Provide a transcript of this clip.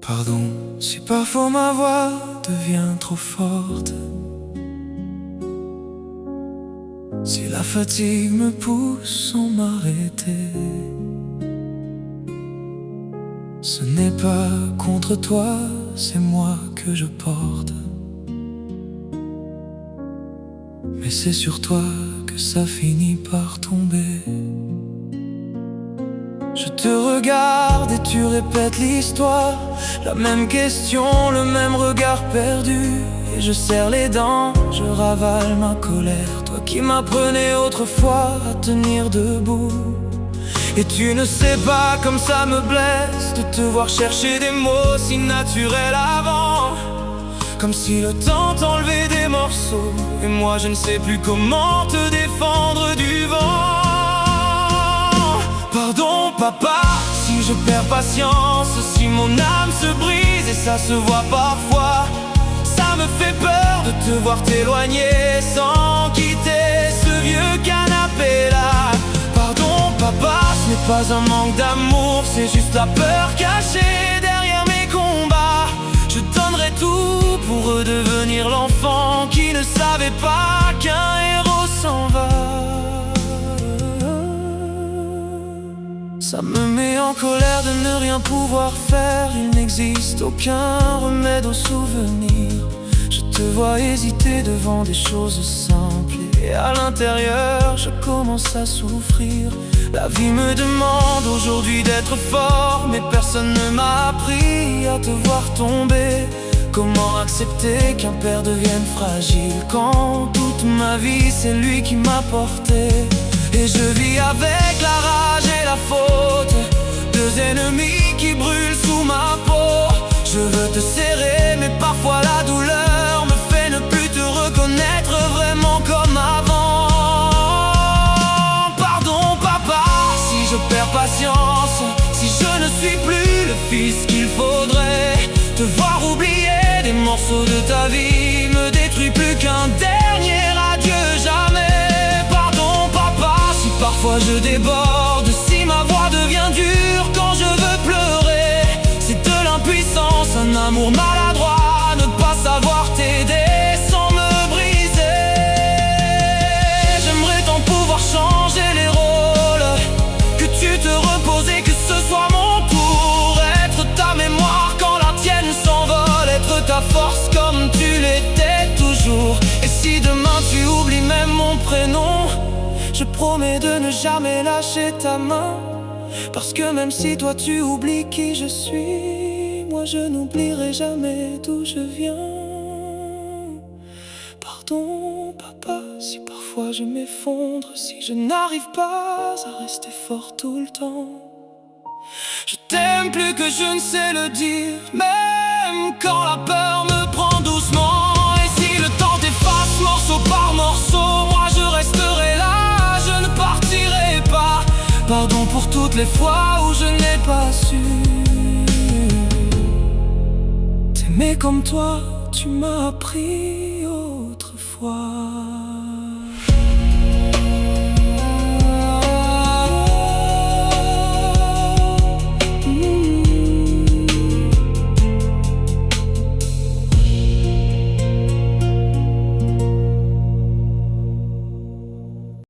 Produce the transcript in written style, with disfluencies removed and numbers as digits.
Pardon si parfois ma voix devient trop forte, si la fatigue me pousse sans m'arrêter. Ce n'est pas contre toi, c'est moi que je porte, mais c'est sur toi que ça finit par tomber. Je te regarde et tu répètes l'histoire, la même question, le même regard perdu. Et je serre les dents, je ravale ma colère, toi qui m'apprenais autrefois à tenir debout. Et tu ne sais pas comme ça me blesse de te voir chercher des mots si naturels avant, comme si le temps t'enlevait des morceaux. Et moi je ne sais plus comment te défendre du vent. Pardon papa, si je perds patience, si mon âme se brise et ça se voit parfois. Ça me fait peur de te voir t'éloigner sans quitter ce vieux canapé là. Pardon papa, ce n'est pas un manque d'amour, c'est juste la peur cachée derrière mes combats. Je donnerai tout pour redevenir l'enfant qui ne savait pas qu'un héros s'en va. Ça me met en colère de ne rien pouvoir faire. Il n'existe aucun remède aux souvenirs. Je te vois hésiter devant des choses simples, et à l'intérieur je commence à souffrir. La vie me demande aujourd'hui d'être fort, mais personne ne m'a appris à te voir tomber. Comment accepter qu'un père devienne fragile quand toute ma vie c'est lui qui m'a porté? Et je vis avec la rage et la faute, deux ennemis qui brûlent sous ma peau. Je veux te serrer mais parfois la douleur me fait ne plus te reconnaître vraiment comme avant. Pardon papa, si je perds patience, si je ne suis plus le fils qu'il faudrait. Te voir oublier des morceaux de ta vie me détruit plus qu'un dernier adieu jamais. Pardon papa, si parfois je déborde, si ma voix devient dure quand je veux pleurer. C'est de l'impuissance, un amour maladroit, ne pas savoir t'aider sans me briser. J'aimerais tant pouvoir changer les rôles, que tu te reposes et que ce soit mon tour. Être ta mémoire quand la tienne s'envole, être ta force comme tu l'étais toujours. Et si demain tu oublies même mon prénom, je promets de ne jamais lâcher ta main. Parce que même si toi tu oublies qui je suis, moi je n'oublierai jamais d'où je viens. Pardon papa, si parfois je m'effondre, si je n'arrive pas à rester fort tout le temps. Je t'aime plus que je ne sais le dire, même quand la peur me prend doucement. Et si le temps t'efface morceau par morceau, moi je resterai là, je ne partirai pas. Pardon pour toutes les fois où je n'ai pas su t'aimer comme toi, tu m'as appris autrefois.